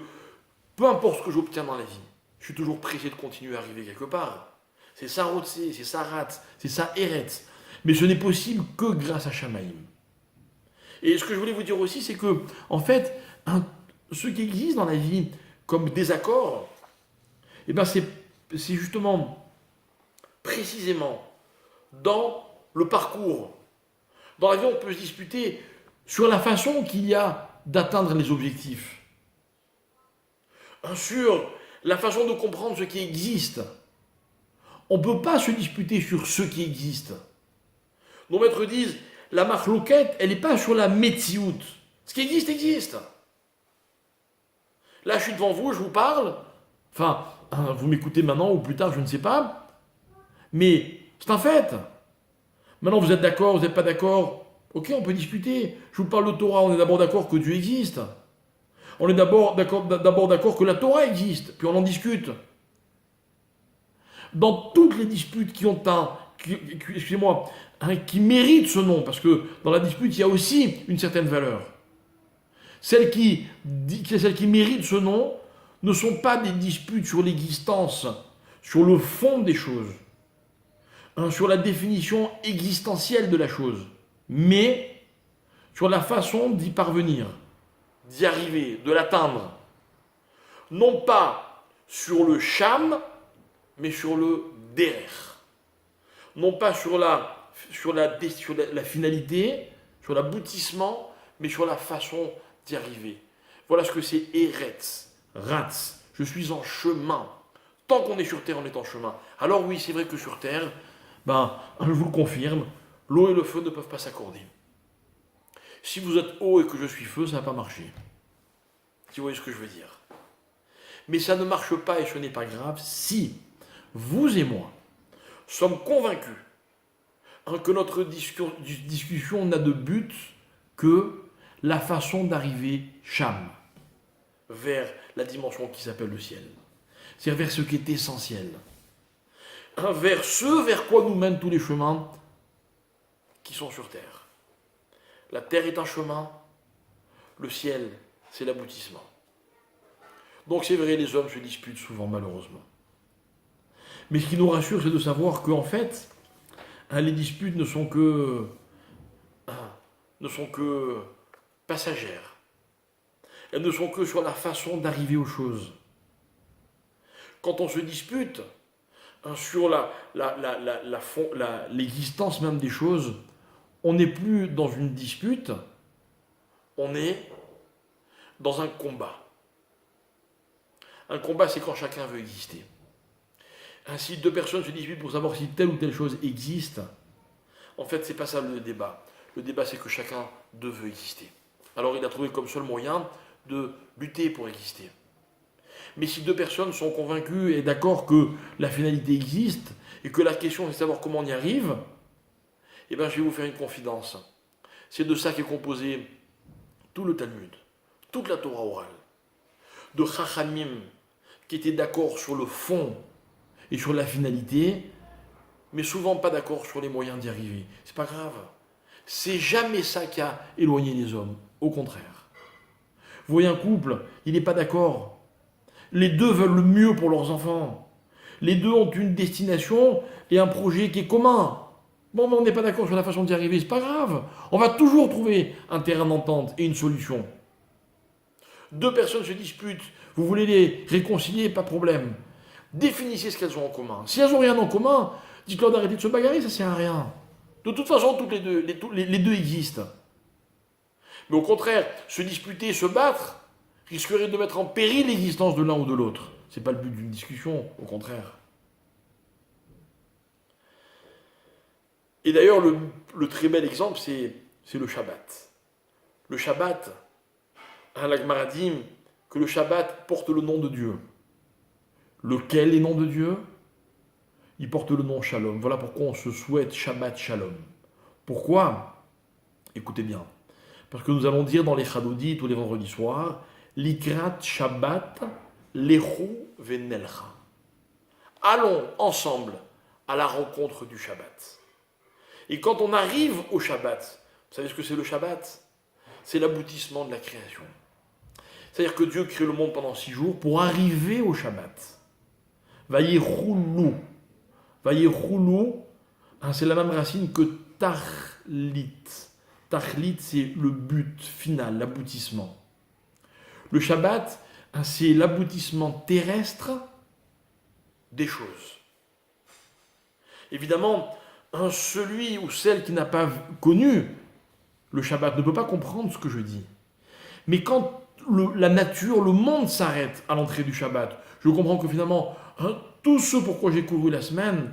peu importe ce que j'obtiens dans la vie, je suis toujours pressé de continuer à arriver quelque part. C'est ça Rotse, c'est ça Rat, c'est ça Eretz. Mais ce n'est possible que grâce à Shamaïm. Et ce que je voulais vous dire aussi, c'est que, en fait, ce qui existe dans la vie comme désaccord, eh ben c'est justement, précisément, dans le parcours. Dans la vie, on peut se disputer sur la façon qu'il y a d'atteindre les objectifs. Sur la façon de comprendre ce qui existe. On ne peut pas se disputer sur ce qui existe. Nos maîtres disent, la machloquette, elle n'est pas sur la metsiout. Ce qui existe, existe. Là, je suis devant vous, je vous parle. Enfin, vous m'écoutez maintenant ou plus tard, je ne sais pas. Mais c'est un fait. Maintenant, vous êtes d'accord, vous n'êtes pas d'accord. Ok, on peut discuter. Je vous parle de Torah, on est d'abord d'accord que Dieu existe. On est d'abord d'accord que la Torah existe, puis on en discute. Dans toutes les disputes qui méritent ce nom, parce que dans la dispute, il y a aussi une certaine valeur. Celles qui méritent ce nom ne sont pas des disputes sur l'existence, sur le fond des choses, sur la définition existentielle de la chose, mais sur la façon d'y parvenir, d'y arriver, de l'atteindre. Non pas sur le sham, mais sur le derer. Non pas sur la finalité, sur l'aboutissement, mais sur la façon d'y arriver. Voilà ce que c'est Eretz, Ratz. Je suis en chemin. Tant qu'on est sur Terre, on est en chemin. Alors oui, c'est vrai que sur Terre, je vous le confirme, l'eau et le feu ne peuvent pas s'accorder. Si vous êtes eau et que je suis feu, ça ne va pas marcher. Si vous voyez ce que je veux dire. Mais ça ne marche pas et ce n'est pas grave si vous et moi sommes convaincus que notre discussion n'a de but que la façon d'arriver Sham, vers la dimension qui s'appelle le ciel. C'est-à-dire vers ce qui est essentiel. Vers ce vers quoi nous mènent tous les chemins qui sont sur terre. La terre est un chemin, le ciel, c'est l'aboutissement. Donc c'est vrai, les hommes se disputent souvent, malheureusement. Mais ce qui nous rassure, c'est de savoir qu'en fait, les disputes ne sont que passagères. Elles ne sont que sur la façon d'arriver aux choses. Quand on se dispute sur l'existence même des choses, on n'est plus dans une dispute, on est dans un combat. Un combat, c'est quand chacun veut exister. Ainsi, deux personnes se disputent pour savoir si telle ou telle chose existe. En fait, c'est pas ça le débat. Le débat, c'est que chacun veut exister. Alors, il a trouvé comme seul moyen de lutter pour exister. Mais si deux personnes sont convaincues et d'accord que la finalité existe et que la question c'est de savoir comment on y arrive, eh bien, je vais vous faire une confidence. C'est de ça qu'est composé tout le Talmud, toute la Torah orale, de Chachamim qui étaient d'accord sur le fond et sur la finalité, mais souvent pas d'accord sur les moyens d'y arriver. C'est pas grave. C'est jamais ça qui a éloigné les hommes. Au contraire. Vous voyez un couple, il n'est pas d'accord. Les deux veulent le mieux pour leurs enfants. Les deux ont une destination et un projet qui est commun. Bon, mais on n'est pas d'accord sur la façon d'y arriver, c'est pas grave. On va toujours trouver un terrain d'entente et une solution. Deux personnes se disputent, vous voulez les réconcilier, pas de problème. Définissez ce qu'elles ont en commun. Si elles n'ont rien en commun, dites-leur d'arrêter de se bagarrer, ça ne sert à rien. De toute façon, toutes les deux existent. Mais au contraire, se disputer, se battre, risquerait de mettre en péril l'existence de l'un ou de l'autre. Ce n'est pas le but d'une discussion, au contraire. Et d'ailleurs, le très bel exemple, c'est le Shabbat. Le Shabbat, la Gemara dit que le Shabbat porte le nom de Dieu. Lequel est le nom de Dieu? Il porte le nom Shalom. Voilà pourquoi on se souhaite Shabbat Shalom. Pourquoi? Écoutez bien. Parce que nous allons dire dans les Chadodis tous les vendredis soirs, Likrat Shabbat Lechu Venelcha. Allons ensemble à la rencontre du Shabbat. Et quand on arrive au Shabbat, vous savez ce que c'est le Shabbat? C'est l'aboutissement de la création. C'est-à-dire que Dieu crée le monde pendant 6 jours pour arriver au Shabbat. Vayechoulou. Vayechoulou, c'est la même racine que Tachlit. Tachlit, c'est le but final, l'aboutissement. Le Shabbat, c'est l'aboutissement terrestre des choses. Évidemment, celui ou celle qui n'a pas connu le Shabbat ne peut pas comprendre ce que je dis. Mais quand la nature, le monde s'arrête à l'entrée du Shabbat, je comprends que finalement, tout ce pourquoi j'ai couru la semaine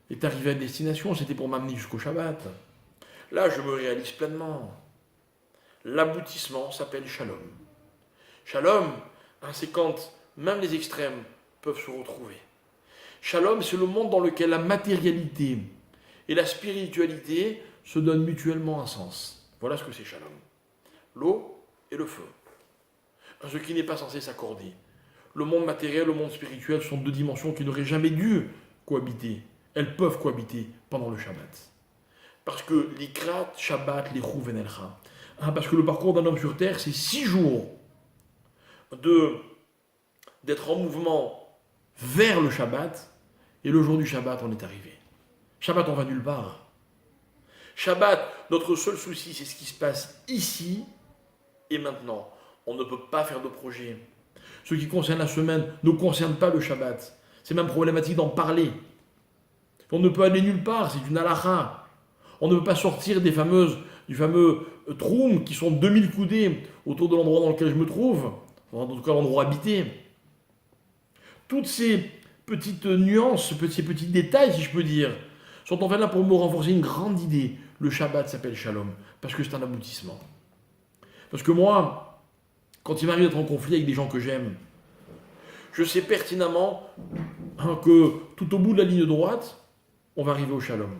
est arrivé à destination, c'était pour m'amener jusqu'au Shabbat. Là, je me réalise pleinement. L'aboutissement s'appelle Shalom. Shalom, c'est quand même les extrêmes peuvent se retrouver. Shalom, c'est le monde dans lequel la matérialité et la spiritualité se donnent mutuellement un sens. Voilà ce que c'est Shalom. L'eau et le feu. Ce qui n'est pas censé s'accorder. Le monde matériel, le monde spirituel sont deux dimensions qui n'auraient jamais dû cohabiter. Elles peuvent cohabiter pendant le Shabbat. Parce que l'Ikrat, Shabbat, Lechu Venelcha. Parce que le parcours d'un homme sur terre, c'est 6 jours d'être en mouvement vers le Shabbat, et le jour du Shabbat, on est arrivé. Shabbat, on va nulle part. Shabbat, notre seul souci, c'est ce qui se passe ici et maintenant. On ne peut pas faire de projet. Ce qui concerne la semaine ne concerne pas le Shabbat. C'est même problématique d'en parler. On ne peut aller nulle part, c'est une halakha. On ne peut pas sortir du fameux troum qui sont 2000 coudées autour de l'endroit dans lequel je me trouve, en tout cas l'endroit habité. Toutes ces petites nuances, ces petits détails, si je peux dire, sont en fait là pour me renforcer une grande idée. Le Shabbat s'appelle Shalom, parce que c'est un aboutissement. Parce que moi, quand il m'arrive d'être en conflit avec des gens que j'aime, je sais pertinemment que tout au bout de la ligne droite, on va arriver au Shalom.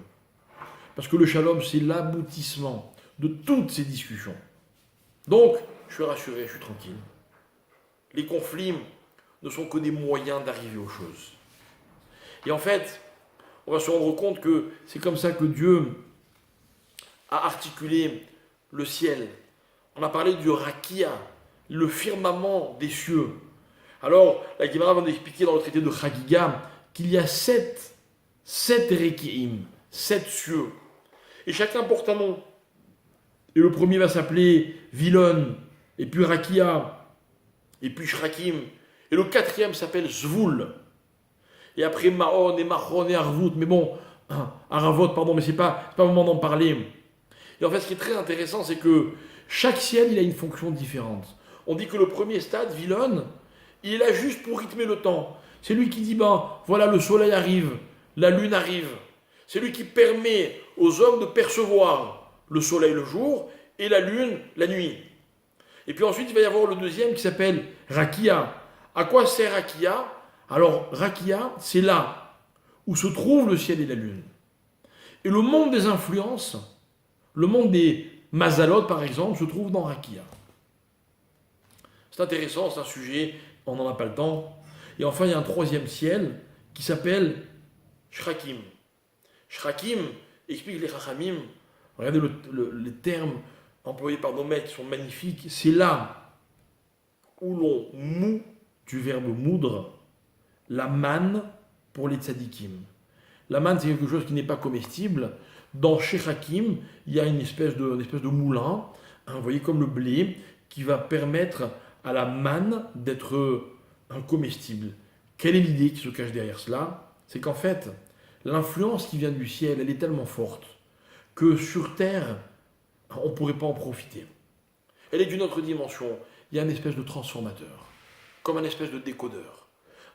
Parce que le Shalom, c'est l'aboutissement de toutes ces discussions. Donc, je suis rassuré, je suis tranquille. Les conflits ne sont que des moyens d'arriver aux choses. Et en fait, on va se rendre compte que c'est comme ça que Dieu a articulé le ciel. On a parlé du Rakia, le firmament des cieux. Alors, la Gemara va nous expliquer dans le traité de Chagiga qu'il y a 7 Rekiim, 7 cieux. Et chacun porte un nom. Et le premier va s'appeler Vilon, et puis Rakia, et puis Shrakim. Et le 4e s'appelle Zvul. Et après Mahon et Mahon et Arvout. Mais bon, Aravot, pardon, mais c'est pas le moment d'en parler. Et en fait, ce qui est très intéressant, c'est que chaque ciel, il a une fonction différente. On dit que le premier stade, Vilon, il est là juste pour rythmer le temps. C'est lui qui dit, ben voilà, le soleil arrive, la lune arrive. C'est lui qui permet aux hommes de percevoir le soleil le jour et la lune la nuit. Et puis ensuite, il va y avoir le deuxième qui s'appelle Rakia. À quoi sert Rakia? Alors, Rakia, c'est là où se trouvent le ciel et la lune. Et le monde des influences, le monde des Mazalot, par exemple, se trouve dans Rakia. C'est intéressant, c'est un sujet, on n'en a pas le temps. Et enfin, il y a un troisième ciel qui s'appelle Shrakim. Shrakim explique les Chachamim. Regardez les termes employés par nos maîtres qui sont magnifiques. C'est là où l'on moud, du verbe moudre, la manne pour les tzadikim. La manne, c'est quelque chose qui n'est pas comestible. Dans Shrakim, il y a une espèce de moulin, hein, vous voyez, comme le blé, qui va permettre à la manne d'être comestible. Quelle est l'idée qui se cache derrière cela? C'est qu'en fait, l'influence qui vient du ciel, elle est tellement forte que sur Terre, on ne pourrait pas en profiter. Elle est d'une autre dimension. Il y a une espèce de transformateur, comme un espèce de décodeur.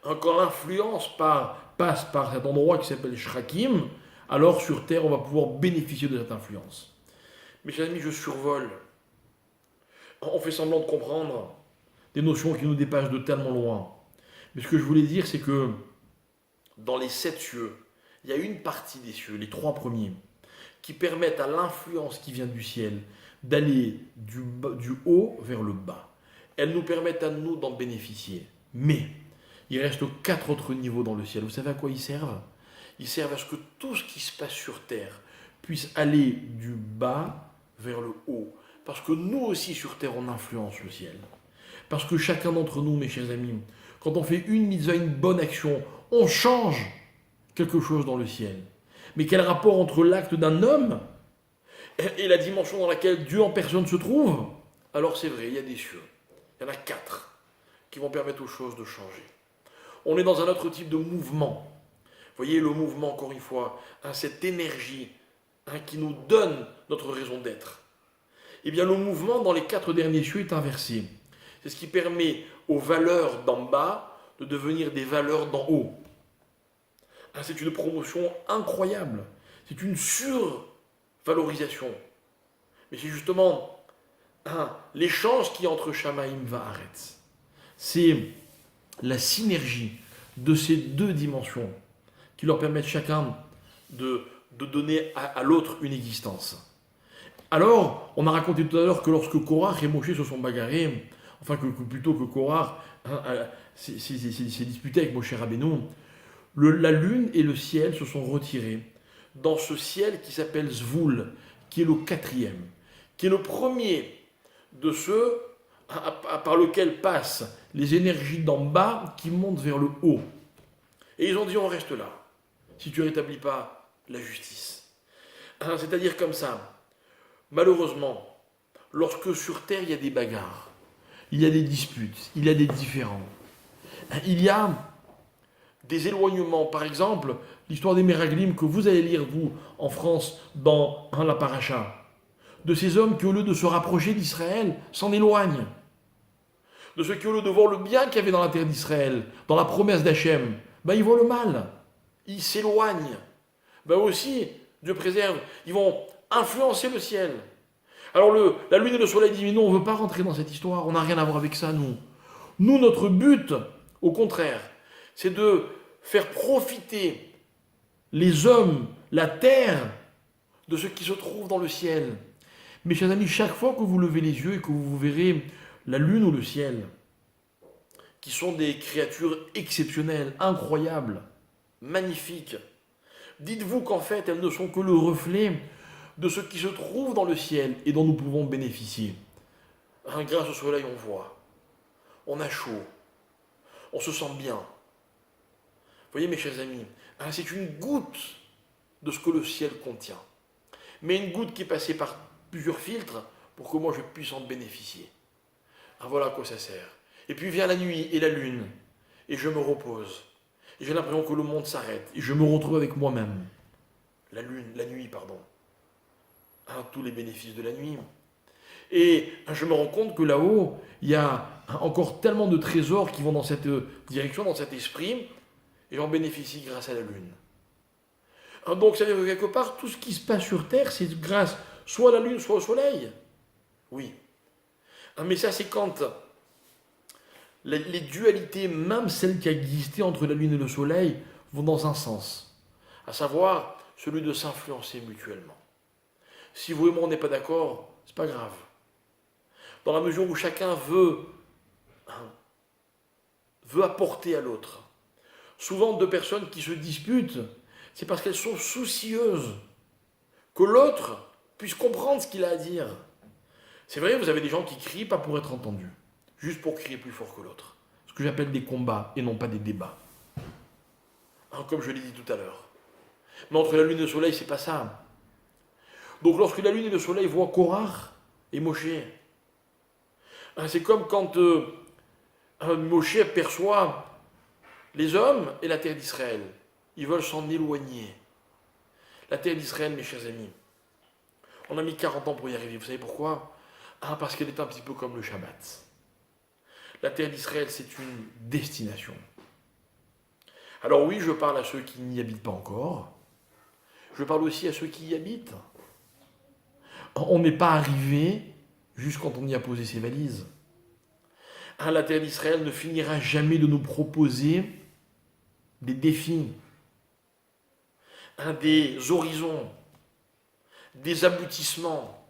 Quand l'influence passe par cet endroit qui s'appelle Shrakim, alors sur Terre, on va pouvoir bénéficier de cette influence. Mes chers amis, je survole. On fait semblant de comprendre des notions qui nous dépassent de tellement loin. Mais ce que je voulais dire, c'est que dans les 7 cieux, il y a une partie des cieux, les 3 premiers, qui permettent à l'influence qui vient du ciel d'aller du haut vers le bas. Elles nous permettent à nous d'en bénéficier. Mais il reste 4 autres niveaux dans le ciel. Vous savez à quoi ils servent? Ils servent à ce que tout ce qui se passe sur terre puisse aller du bas vers le haut. Parce que nous aussi sur terre, on influence le ciel. Parce que chacun d'entre nous, mes chers amis, quand on fait une mitzvah, une bonne action, on change quelque chose dans le ciel. Mais quel rapport entre l'acte d'un homme et la dimension dans laquelle Dieu en personne se trouve? Alors c'est vrai, il y a des cieux. Il y en a 4 qui vont permettre aux choses de changer. On est dans un autre type de mouvement. Vous voyez, le mouvement, encore une fois, cette énergie qui nous donne notre raison d'être. Eh bien, le mouvement dans les 4 derniers cieux est inversé. C'est ce qui permet aux valeurs d'en bas de devenir des valeurs d'en haut. C'est une promotion incroyable. C'est une survalorisation. Mais c'est justement l'échange qui est entre Shamaïm va Haaretz. C'est la synergie de ces 2 dimensions qui leur permettent chacun de donner à l'autre une existence. Alors, on a raconté tout à l'heure que lorsque Korach et Moshe se sont bagarrés, enfin plutôt que Korach s'est disputé avec Moshe Rabbeinu, la lune et le ciel se sont retirés dans ce ciel qui s'appelle Zvoul, qui est le 4e, qui est le premier de ceux par lequel passent les énergies d'en bas qui montent vers le haut. Et ils ont dit, on reste là, si tu ne rétablis pas la justice. C'est-à-dire comme ça, malheureusement, lorsque sur Terre il y a des bagarres, il y a des disputes, il y a des différends, il y a des éloignements. Par exemple, l'histoire des Meraglim que vous allez lire, vous, en France, dans la Paracha, de ces hommes qui, au lieu de se rapprocher d'Israël, s'en éloignent. De ceux qui, au lieu de voir le bien qu'il y avait dans la terre d'Israël, dans la promesse d'Hachem, ils voient le mal. Ils s'éloignent. Aussi, Dieu préserve, ils vont influencer le ciel. Alors la lune et le soleil disent, mais non, on ne veut pas rentrer dans cette histoire, on n'a rien à voir avec ça, nous. Nous, notre but, au contraire, c'est de faire profiter les hommes, la terre, de ce qui se trouve dans le ciel. Mes chers amis, chaque fois que vous levez les yeux et que vous verrez la lune ou le ciel, qui sont des créatures exceptionnelles, incroyables, magnifiques, dites-vous qu'en fait, elles ne sont que le reflet de ce qui se trouve dans le ciel et dont nous pouvons bénéficier. Grâce au soleil, on voit, on a chaud, on se sent bien. Vous voyez, mes chers amis, c'est une goutte de ce que le ciel contient. Mais une goutte qui est passée par plusieurs filtres pour que moi je puisse en bénéficier. Voilà à quoi ça sert. Et puis vient la nuit et la lune, et je me repose. Et j'ai l'impression que le monde s'arrête, et je me retrouve avec moi-même. La nuit, pardon. Tous les bénéfices de la nuit. Et je me rends compte que là-haut, il y a encore tellement de trésors qui vont dans cette direction, dans cet esprit, et j'en bénéficie grâce à la lune. Donc ça veut dire que quelque part, tout ce qui se passe sur Terre, c'est grâce soit à la lune, soit au soleil. Oui. Mais ça, c'est quand les dualités, même celles qui existaient entre la lune et le soleil, vont dans un sens, à savoir celui de s'influencer mutuellement. Si vous et moi on n'est pas d'accord, c'est pas grave. Dans la mesure où chacun veut apporter à l'autre. Souvent, deux personnes qui se disputent, c'est parce qu'elles sont soucieuses que l'autre puisse comprendre ce qu'il a à dire. C'est vrai, vous avez des gens qui crient pas pour être entendus, juste pour crier plus fort que l'autre. Ce que j'appelle des combats et non pas des débats. Comme je l'ai dit tout à l'heure. Mais entre la lune et le soleil, c'est pas ça. Donc lorsque la lune et le soleil voient Korach et Moshe, c'est comme quand Moshe aperçoit les hommes et la terre d'Israël. Ils veulent s'en éloigner. La terre d'Israël, mes chers amis, on a mis 40 ans pour y arriver. Vous savez pourquoi ? Parce qu'elle est un petit peu comme le Shabbat. La terre d'Israël, c'est une destination. Alors oui, je parle à ceux qui n'y habitent pas encore. Je parle aussi à ceux qui y habitent. On n'est pas arrivé juste quand on y a posé ses valises. La terre d'Israël ne finira jamais de nous proposer des défis, des horizons, des aboutissements.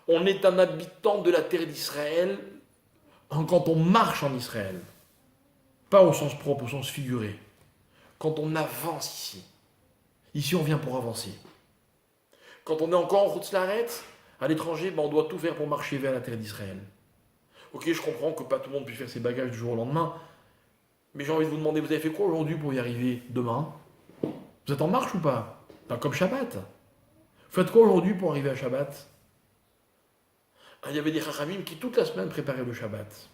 On est un habitant de la terre d'Israël quand on marche en Israël. Pas au sens propre, au sens figuré. Quand on avance ici. Ici, on vient pour avancer. Quand on est encore en route l'arrête, à l'étranger, on doit tout faire pour marcher vers la terre d'Israël. Ok, je comprends que pas tout le monde puisse faire ses bagages du jour au lendemain, mais j'ai envie de vous demander, vous avez fait quoi aujourd'hui pour y arriver demain ? Vous êtes en marche ou pas ? Comme Shabbat. Vous faites quoi aujourd'hui pour arriver à Shabbat ? Il y avait des Chachamim qui toute la semaine préparaient le Shabbat.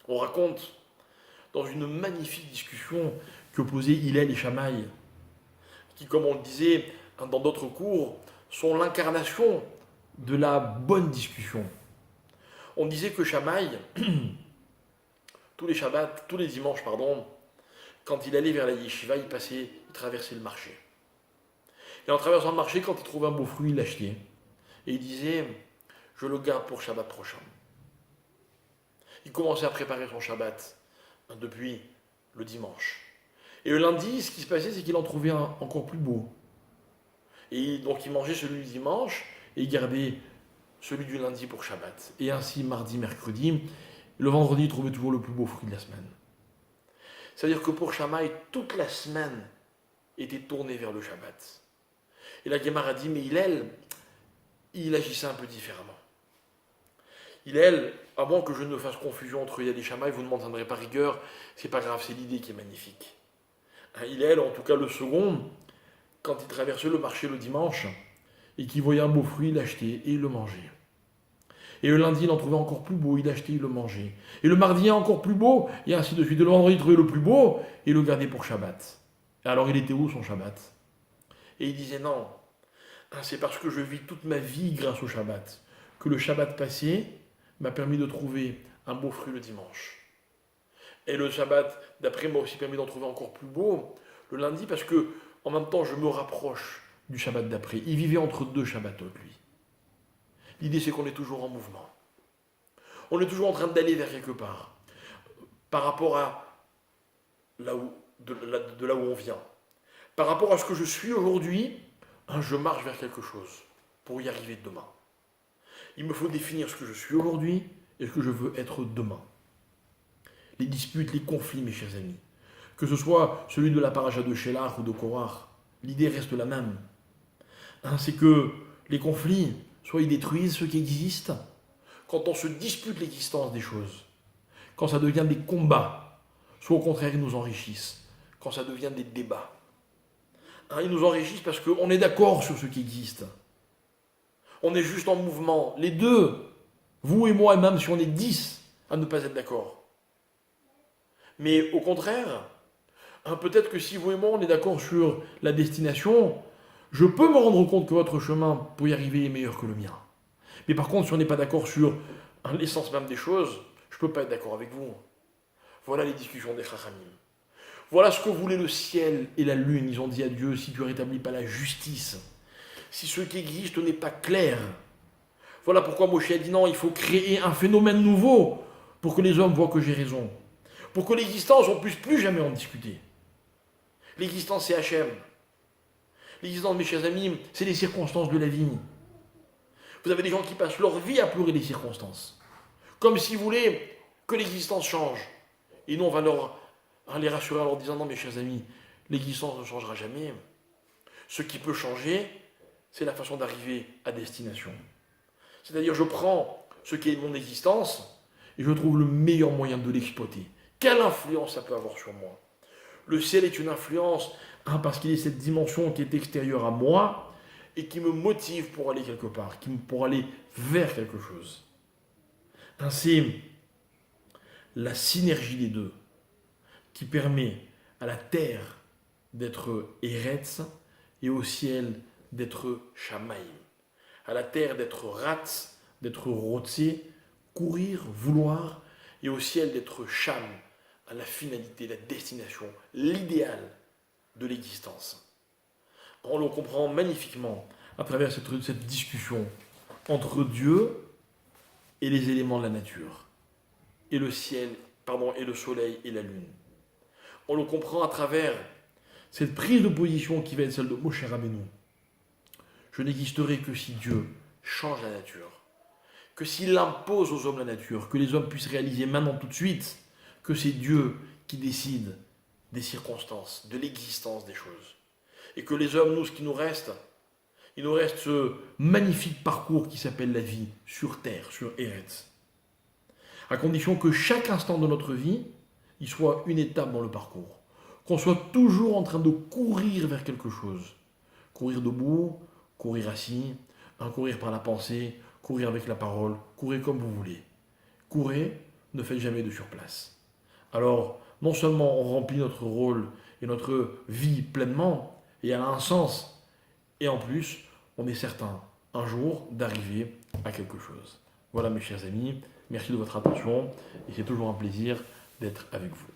On raconte dans une magnifique discussion qui opposait Hillel et Shammai, qui, comme on le disait dans d'autres cours, sont l'incarnation de la bonne discussion. On disait que Shammai, tous les dimanches, quand il allait vers la yeshiva, il traversait le marché. Et en traversant le marché, quand il trouvait un beau fruit, il l'achetait. Et il disait, je le garde pour Shabbat prochain. Il commençait à préparer son Shabbat depuis le dimanche. Et le lundi, ce qui se passait, c'est qu'il en trouvait un encore plus beau. Et donc il mangeait celui du dimanche et il gardait celui du lundi pour Shabbat. Et ainsi, mardi, mercredi, le vendredi, il trouvait toujours le plus beau fruit de la semaine. C'est-à-dire que pour Shammai, toute la semaine était tournée vers le Shabbat. Et la Gemara dit, mais Hillel, il agissait un peu différemment. Hillel, à moins que je ne fasse confusion entre Hillel et Shammai, vous ne m'entendrez pas rigueur, c'est pas grave, c'est l'idée qui est magnifique. Hillel, en tout cas le second, quand il traversait le marché le dimanche, et qu'il voyait un beau fruit, il l'achetait et il le mangeait. Et le lundi, il en trouvait encore plus beau, il l'achetait, il le mangeait. Et le mardi, encore plus beau, et ainsi de suite. Et le vendredi, il trouvait le plus beau, et il le gardait pour Shabbat. Et alors, il était où son Shabbat ? Et il disait non, c'est parce que je vis toute ma vie grâce au Shabbat, que le Shabbat passé m'a permis de trouver un beau fruit le dimanche. Et le Shabbat, d'après, m'a aussi permis d'en trouver encore plus beau le lundi, parce que, en même temps, je me rapproche du Shabbat d'après. Il vivait entre deux Shabbatot, lui. L'idée, c'est qu'on est toujours en mouvement. On est toujours en train d'aller vers quelque part, par rapport à de là où on vient. Par rapport à ce que je suis aujourd'hui, je marche vers quelque chose pour y arriver demain. Il me faut définir ce que je suis aujourd'hui et ce que je veux être demain. Les disputes, les conflits, mes chers amis, que ce soit celui de la paracha de Shelach ou de Korach, l'idée reste la même. C'est que les conflits, soit ils détruisent ceux qui existent, quand on se dispute l'existence des choses, quand ça devient des combats, soit au contraire ils nous enrichissent, quand ça devient des débats. Ils nous enrichissent parce qu'on est d'accord sur ce qui existe. On est juste en mouvement. Les deux, vous et moi, et même si on est 10 à ne pas être d'accord. Mais au contraire, peut-être que si vous et moi on est d'accord sur la destination, je peux me rendre compte que votre chemin pour y arriver est meilleur que le mien. Mais par contre, si on n'est pas d'accord sur l'essence même des choses, je ne peux pas être d'accord avec vous. Voilà les discussions des Chachamim. Voilà ce que voulaient le ciel et la lune. Ils ont dit à Dieu, si tu ne rétablis pas la justice, si ce qui existe n'est pas clair. Voilà pourquoi Moshe a dit non, il faut créer un phénomène nouveau pour que les hommes voient que j'ai raison. Pour que l'existence, on ne puisse plus jamais en discuter. L'existence, c'est Hachem. L'existence, mes chers amis, c'est les circonstances de la vie. Vous avez des gens qui passent leur vie à pleurer les circonstances. Comme s'ils voulaient que l'existence change. Et nous, on va les rassurer en leur disant, non, mes chers amis, l'existence ne changera jamais. Ce qui peut changer, c'est la façon d'arriver à destination. C'est-à-dire, je prends ce qui est mon existence et je trouve le meilleur moyen de l'exploiter. Quelle influence ça peut avoir sur moi? Le ciel est une influence, parce qu'il est cette dimension qui est extérieure à moi et qui me motive pour aller quelque part, pour aller vers quelque chose. C'est la synergie des deux qui permet à la terre d'être Eretz et au ciel d'être Shamaïm. À la terre d'être Ratz, d'être Rotse, courir, vouloir, et au ciel d'être Sham, à la finalité, la destination, l'idéal de l'existence. On le comprend magnifiquement à travers cette discussion entre Dieu et les éléments de la nature, et le ciel, et le soleil et la lune. On le comprend à travers cette prise de position qui va être celle de Moshe Rabbeinu. Je n'existerai que si Dieu change la nature, que s'il impose aux hommes la nature, que les hommes puissent réaliser maintenant tout de suite que c'est Dieu qui décide des circonstances, de l'existence des choses. Et que les hommes, nous, ce qui nous reste, il nous reste ce magnifique parcours qui s'appelle la vie sur terre, sur Eretz. À condition que chaque instant de notre vie, il soit une étape dans le parcours. Qu'on soit toujours en train de courir vers quelque chose. Courir debout, courir assis, courir par la pensée, courir avec la parole, courir comme vous voulez. Courez, ne faites jamais de surplace. Alors, non seulement on remplit notre rôle et notre vie pleinement, et elle a un sens, et en plus, on est certain, un jour, d'arriver à quelque chose. Voilà mes chers amis, merci de votre attention, et c'est toujours un plaisir d'être avec vous.